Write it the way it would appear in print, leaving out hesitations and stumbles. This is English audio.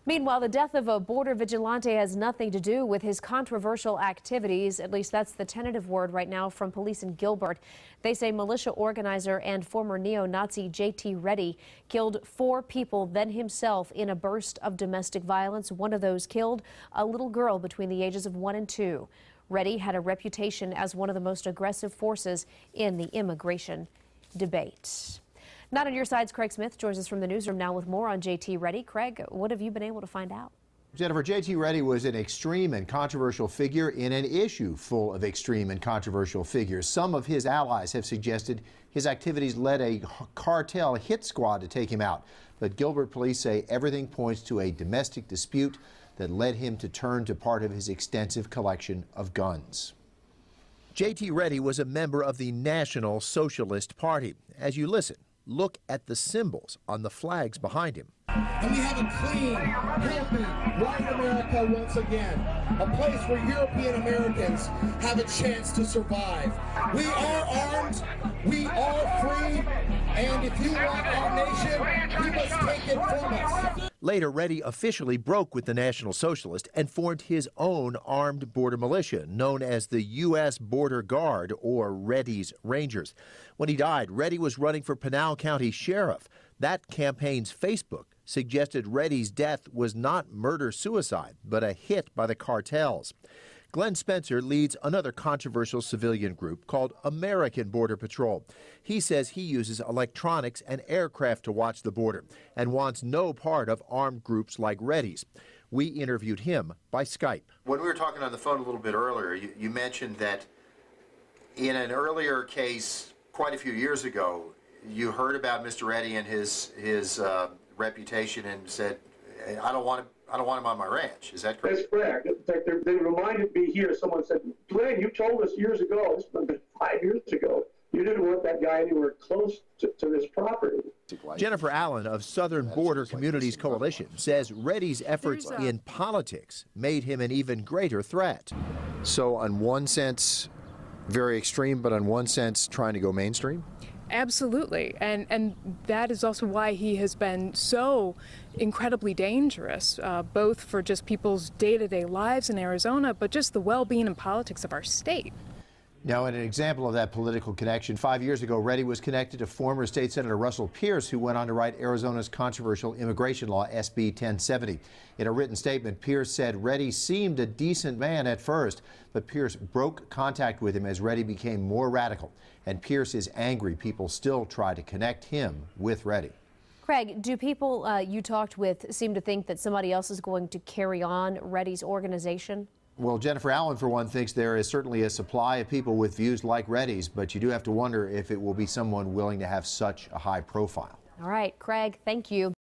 Meanwhile, the death of a border vigilante has nothing to do with his controversial activities. At least that's the tentative word right now from police in Gilbert. They say militia organizer and former neo-Nazi J.T. Reddy killed 4 people, then himself, in a burst of domestic violence. One of those killed a little girl between the ages of 1 and 2. Reddy had a reputation as one of the most aggressive forces in the immigration debate. Not on your sides, Craig Smith joins us from the newsroom now with more on J.T. Reddy. Craig, what have you been able to find out? Jennifer, J.T. Reddy was an extreme and controversial figure in an issue full of extreme and controversial figures. Some of his allies have suggested his activities led a cartel hit squad to take him out. But Gilbert police say everything points to a domestic dispute that led him to turn to part of his extensive collection of guns. J.T. Reddy was a member of the National Socialist Party. As you listen, look at the symbols on the flags behind him. And we have a clean, healthy, white America once again. A place where European Americans have a chance to survive. We are armed, we are free, and if you want our nation, you must take it from us. Later, Reddy officially broke with the National Socialist and formed his own armed border militia, known as the U.S. Border Guard, or Reddy's Rangers. When he died, Reddy was running for Pinal County Sheriff. That campaign's Facebook suggested Reddy's death was not murder-suicide, but a hit by the cartels. Glenn Spencer leads another controversial civilian group called American Border Patrol. He says he uses electronics and aircraft to watch the border and wants no part of armed groups like Reddy's. We interviewed him by Skype. When we were talking on the phone a little bit earlier, you mentioned that in an earlier case quite a few years ago, you heard about Mr. Reddy and his reputation and said, I don't want him on my ranch. Is that correct? That's correct. In fact, they reminded me here, someone said, Glenn, you told us years ago, this has been 5 years ago, you didn't want that guy anywhere close to this property. Jennifer Allen of Southern Border Communities Coalition says Reddy's efforts in politics made him an even greater threat. So in one sense, very extreme, but in one sense, trying to go mainstream? Absolutely, and that is also why he has been so incredibly dangerous, both for just people's day-to-day lives in Arizona, but just the well-being and politics of our state. Now, in an example of that political connection, 5 years ago, Reddy was connected to former State Senator Russell Pierce, who went on to write Arizona's controversial immigration law, SB 1070. In a written statement, Pierce said Reddy seemed a decent man at first, but Pierce broke contact with him as Reddy became more radical. And Pierce is angry people still try to connect him with Reddy. Craig, do people you talked with seem to think that somebody else is going to carry on Reddy's organization? Well, Jennifer Allen, for one, thinks there is certainly a supply of people with views like Reddy's, but you do have to wonder if it will be someone willing to have such a high profile. All right, Craig, thank you.